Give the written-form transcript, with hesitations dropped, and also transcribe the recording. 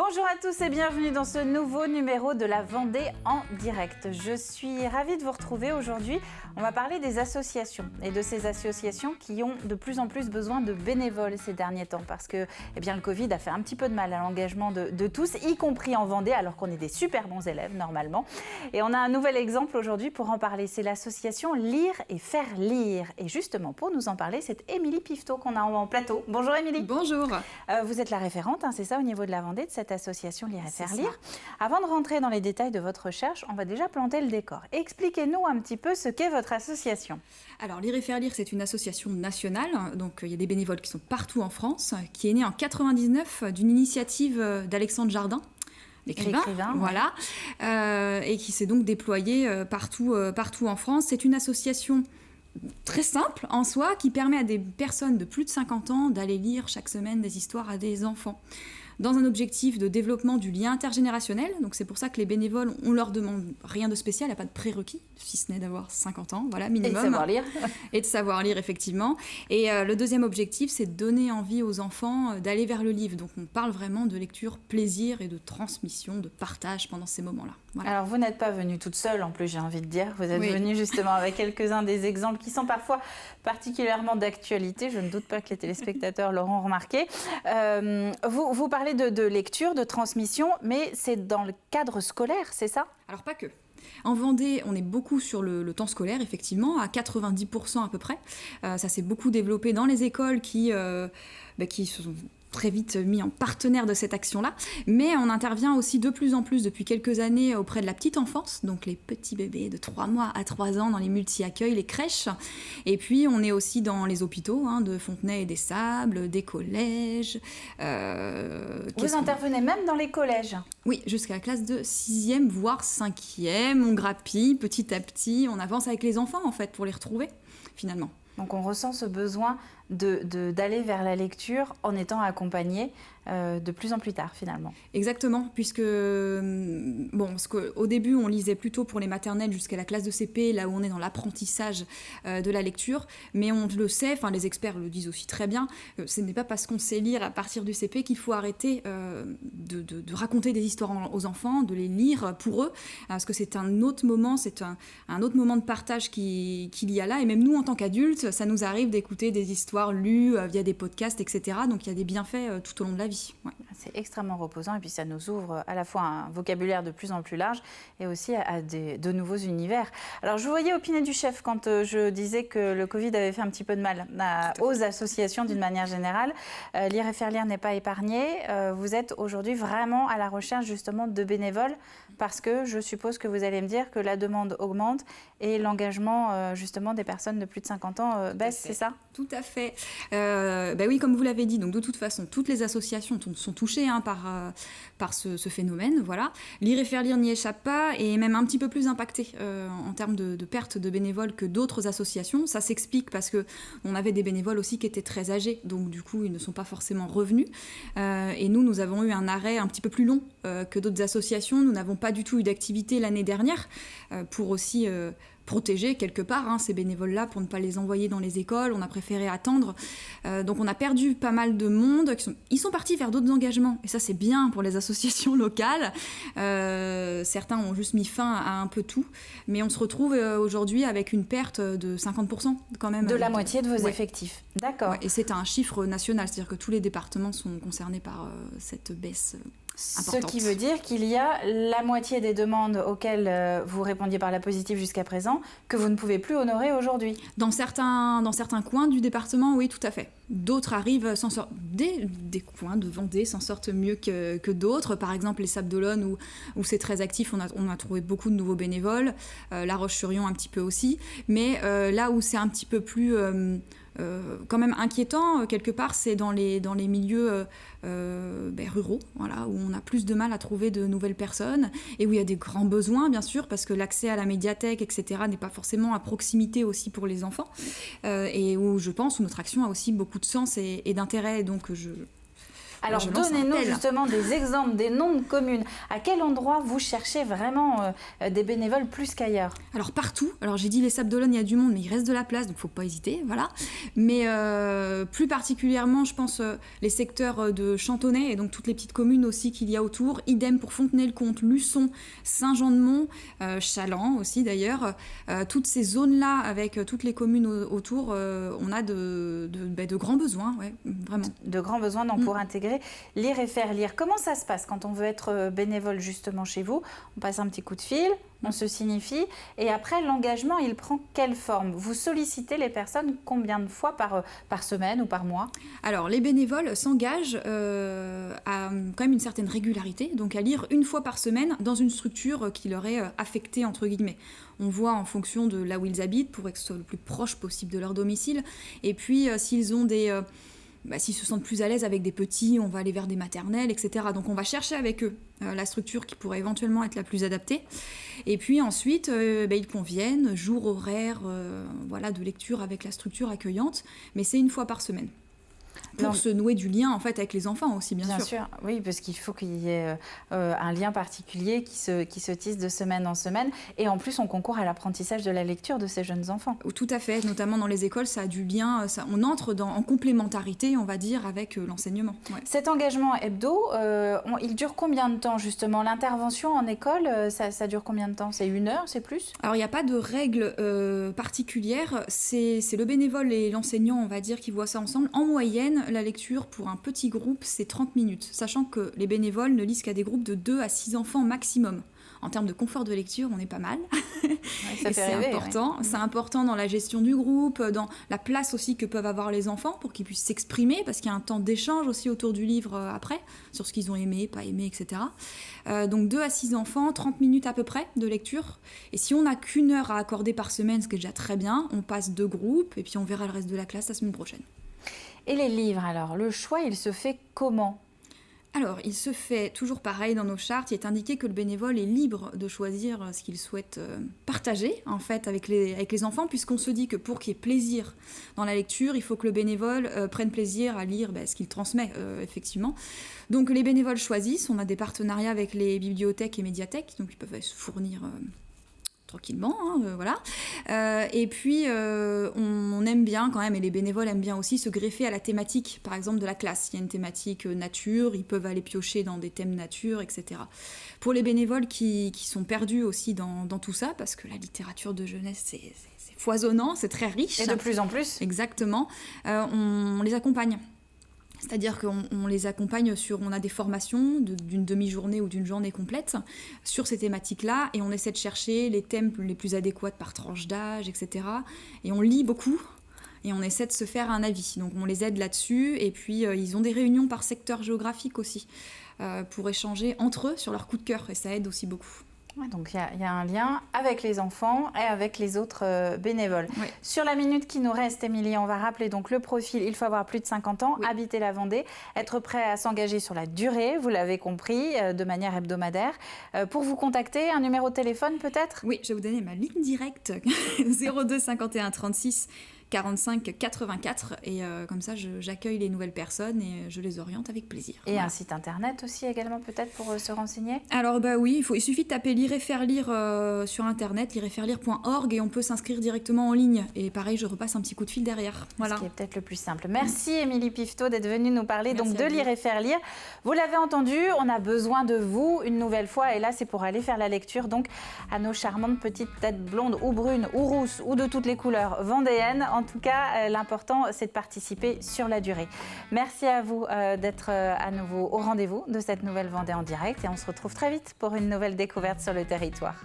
Bonjour à tous et bienvenue dans ce nouveau numéro de la Vendée en direct. Je suis ravie de vous retrouver aujourd'hui. On va parler des associations et de ces associations qui ont de plus en plus besoin de bénévoles ces derniers temps parce que le Covid a fait un petit peu de mal à l'engagement de tous, y compris en Vendée, alors qu'on est des super bons élèves normalement. Et on a un nouvel exemple aujourd'hui pour en parler. C'est l'association Lire et faire lire. Et justement, pour nous en parler, c'est Émilie Piveteau qu'on a en plateau. Bonjour Émilie. Bonjour. Vous êtes la référente, c'est ça, au niveau de la Vendée, de cette association Lire et faire lire. Avant de rentrer dans les détails de votre recherche, on va déjà planter le décor. Expliquez-nous un petit peu ce qu'est votre association. Alors Lire et faire lire, c'est une association nationale, donc il y a des bénévoles qui sont partout en France, qui est née en 99 d'une initiative d'Alexandre Jardin, l'écrivain, voilà, et qui s'est donc déployée partout en France. C'est une association très simple en soi, qui permet à des personnes de plus de 50 ans d'aller lire chaque semaine des histoires à des enfants, dans un objectif de développement du lien intergénérationnel. Donc c'est pour ça que les bénévoles, on leur demande rien de spécial, il n'y a pas de prérequis, si ce n'est d'avoir 50 ans, voilà, minimum. Et de savoir lire. Et de savoir lire, effectivement. Et le deuxième objectif, c'est de donner envie aux enfants d'aller vers le livre. Donc on parle vraiment de lecture, plaisir et de transmission, de partage pendant ces moments-là. Voilà. Alors vous n'êtes pas venue toute seule, en plus j'ai envie de dire. Vous êtes venue justement avec quelques-uns des exemples qui sont parfois particulièrement d'actualité. Je ne doute pas que les téléspectateurs l'auront remarqué. Vous parlez de lecture, de transmission, mais c'est dans le cadre scolaire, c'est ça ? Alors pas que. En Vendée, on est beaucoup sur le temps scolaire, effectivement, à 90% à peu près. Ça s'est beaucoup développé dans les écoles qui se sont très vite mis en partenaire de cette action-là, mais on intervient aussi de plus en plus depuis quelques années auprès de la petite enfance, donc les petits bébés de 3 mois à 3 ans dans les multi-accueils, les crèches, et puis on est aussi dans les hôpitaux, de Fontenay et des Sables, des collèges. Vous intervenez même dans les collèges ? Oui, jusqu'à la classe de 6e, voire 5e, on grappille petit à petit, on avance avec les enfants en fait pour les retrouver finalement. Donc on ressent ce besoin d'aller vers la lecture en étant accompagné de plus en plus tard finalement. Exactement, puisque parce qu'au début on lisait plutôt pour les maternelles jusqu'à la classe de CP, là où on est dans l'apprentissage de la lecture, mais on le sait, les experts le disent aussi très bien, ce n'est pas parce qu'on sait lire à partir du CP qu'il faut arrêter de raconter des histoires aux enfants, de les lire pour eux, parce que c'est un autre moment, c'est un autre moment de partage qu'il y a là, et même nous en tant qu'adultes, ça nous arrive d'écouter des histoires lues via des podcasts, etc. Donc il y a des bienfaits tout au long de la vie. Ouais. C'est extrêmement reposant et puis ça nous ouvre à la fois un vocabulaire de plus en plus large et aussi à de nouveaux univers. Alors je vous voyais opiner du chef quand je disais que le Covid avait fait un petit peu de mal aux associations d'une manière générale. Lire et faire lire n'est pas épargné. Vous êtes aujourd'hui vraiment à la recherche justement de bénévoles parce que je suppose que vous allez me dire que la demande augmente et l'engagement justement des personnes de plus de 50 ans baisse, c'est ça ? Tout à fait. Oui, comme vous l'avez dit, donc de toute façon, toutes les associations sont touchées par ce phénomène. Voilà. Lire et faire lire n'y échappe pas et est même un petit peu plus impacté en termes de perte de bénévoles que d'autres associations. Ça s'explique parce qu'on avait des bénévoles aussi qui étaient très âgés, donc du coup, ils ne sont pas forcément revenus. Et nous avons eu un arrêt un petit peu plus long que d'autres associations. Nous n'avons pas du tout eu d'activité l'année dernière pour aussi protéger quelque part ces bénévoles-là pour ne pas les envoyer dans les écoles. On a préféré attendre. Donc on a perdu pas mal de monde. Ils sont partis vers d'autres engagements. Et ça, c'est bien pour les associations locales. Certains ont juste mis fin à un peu tout. Mais on se retrouve aujourd'hui avec une perte de 50% quand même. De la moitié de vos effectifs. D'accord. Ouais, et c'est un chiffre national. C'est-à-dire que tous les départements sont concernés par cette baisse importante. Ce qui veut dire qu'il y a la moitié des demandes auxquelles vous répondiez par la positive jusqu'à présent que vous ne pouvez plus honorer aujourd'hui. Dans certains coins du département, oui, tout à fait. D'autres arrivent, des coins de Vendée s'en sortent mieux que d'autres. Par exemple, les Sables d'Olonne, où c'est très actif, on a trouvé beaucoup de nouveaux bénévoles. La Roche-sur-Yon un petit peu aussi. Mais là où c'est un petit peu plus quand même inquiétant, quelque part, c'est dans les milieux ruraux, voilà, où on a plus de mal à trouver de nouvelles personnes et où il y a des grands besoins, bien sûr, parce que l'accès à la médiathèque, etc., n'est pas forcément à proximité aussi pour les enfants, et où je pense où notre action a aussi beaucoup de sens et d'intérêt. Donc Alors je lance un donnez-nous appel. justement des exemples, des noms de communes. À quel endroit vous cherchez vraiment des bénévoles plus qu'ailleurs? Alors partout, alors j'ai dit les Sables d'Olonne, il y a du monde, mais il reste de la place, donc faut pas hésiter, voilà. Mais plus particulièrement, je pense, les secteurs de Chantonnay, et donc toutes les petites communes aussi qu'il y a autour, idem pour Fontenay-le-Comte, Luçon, Saint-Jean-de-Mont, Chaland aussi d'ailleurs, toutes ces zones-là, avec toutes les communes autour, on a de grands besoins, ouais, vraiment. De grands besoins donc, pour intégrer Lire et faire lire. Comment ça se passe quand on veut être bénévole justement chez vous? On passe un petit coup de fil, on se signifie et après l'engagement il prend quelle forme? Vous sollicitez les personnes combien de fois par semaine ou par mois? Alors les bénévoles s'engagent à quand même une certaine régularité, donc à lire une fois par semaine dans une structure qui leur est affectée entre guillemets. On voit en fonction de là où ils habitent pour que ce soit le plus proche possible de leur domicile. Et puis s'ils ont s'ils se sentent plus à l'aise avec des petits, on va aller vers des maternelles, etc. Donc on va chercher avec eux la structure qui pourrait éventuellement être la plus adaptée. Et puis ensuite, ils conviennent, jour horaire de lecture avec la structure accueillante, mais c'est une fois par semaine. Pour se nouer du lien en fait avec les enfants aussi, bien sûr. Oui, parce qu'il faut qu'il y ait un lien particulier qui se tisse de semaine en semaine. Et en plus, on concourt à l'apprentissage de la lecture de ces jeunes enfants. Tout à fait, notamment dans les écoles, ça a du lien, on entre en complémentarité, on va dire, avec l'enseignement. Ouais. Cet engagement hebdo, il dure combien de temps justement? L'intervention en école, ça dure combien de temps? C'est 1 heure, c'est plus? Alors, il n'y a pas de règle particulière, c'est le bénévole et l'enseignant, on va dire, qui voient ça ensemble. En moyenne, la lecture pour un petit groupe, c'est 30 minutes, sachant que les bénévoles ne lisent qu'à des groupes de 2 à 6 enfants maximum. En termes de confort de lecture, on est pas mal. Ouais, ça fait rêver, important. Ouais. C'est important dans la gestion du groupe, dans la place aussi que peuvent avoir les enfants pour qu'ils puissent s'exprimer, parce qu'il y a un temps d'échange aussi autour du livre après, sur ce qu'ils ont aimé, pas aimé, etc. Donc 2 à 6 enfants, 30 minutes à peu près de lecture. Et si on n'a qu'1 heure à accorder par semaine, ce qui est déjà très bien, on passe 2 groupes et puis on verra le reste de la classe la semaine prochaine. Et les livres, alors, le choix, il se fait comment? Alors, il se fait toujours pareil dans nos chartes. Il est indiqué que le bénévole est libre de choisir ce qu'il souhaite partager, en fait, avec les enfants, puisqu'on se dit que pour qu'il y ait plaisir dans la lecture, il faut que le bénévole prenne plaisir à lire ce qu'il transmet, effectivement. Donc, les bénévoles choisissent. On a des partenariats avec les bibliothèques et médiathèques, donc ils peuvent se fournir tranquillement, voilà. Et puis, on aime bien quand même, et les bénévoles aiment bien aussi, se greffer à la thématique, par exemple, de la classe. Il y a une thématique nature, ils peuvent aller piocher dans des thèmes nature, etc. Pour les bénévoles qui sont perdus aussi dans tout ça, parce que la littérature de jeunesse, c'est foisonnant, c'est très riche. Et de plus en plus. Exactement. On les accompagne. C'est-à-dire qu'on les accompagne on a des formations d'une demi-journée ou d'une journée complète sur ces thématiques-là, et on essaie de chercher les thèmes les plus adéquats par tranche d'âge, etc. Et on lit beaucoup, et on essaie de se faire un avis. Donc on les aide là-dessus, et puis ils ont des réunions par secteur géographique aussi, pour échanger entre eux sur leur coup de cœur, et ça aide aussi beaucoup. Ouais, donc il y a un lien avec les enfants et avec les autres bénévoles. Oui. Sur la minute qui nous reste, Émilie, on va rappeler donc le profil. Il faut avoir plus de 50 ans, habiter la Vendée, être prêt à s'engager sur la durée, vous l'avez compris, de manière hebdomadaire. Pour vous contacter, un numéro de téléphone peut-être? Oui, je vais vous donner ma ligne directe, 02 51 36 45 84, et comme ça j'accueille les nouvelles personnes et je les oriente avec plaisir. Et voilà. Un site internet aussi également peut-être pour se renseigner? Alors oui, il suffit de taper Lire et faire lire sur internet, lireetfairelire.org, et on peut s'inscrire directement en ligne. Et pareil, je repasse un petit coup de fil derrière. Voilà. Ce qui est peut-être le plus simple. Merci Émilie Pifeteau d'être venue nous parler donc de Lire et faire lire. Vous l'avez entendu, on a besoin de vous une nouvelle fois, et là c'est pour aller faire la lecture donc à nos charmantes petites têtes blondes ou brunes ou rousses ou de toutes les couleurs vendéennes. En tout cas, l'important, c'est de participer sur la durée. Merci à vous d'être à nouveau au rendez-vous de cette nouvelle Vendée en direct, et on se retrouve très vite pour une nouvelle découverte sur le territoire.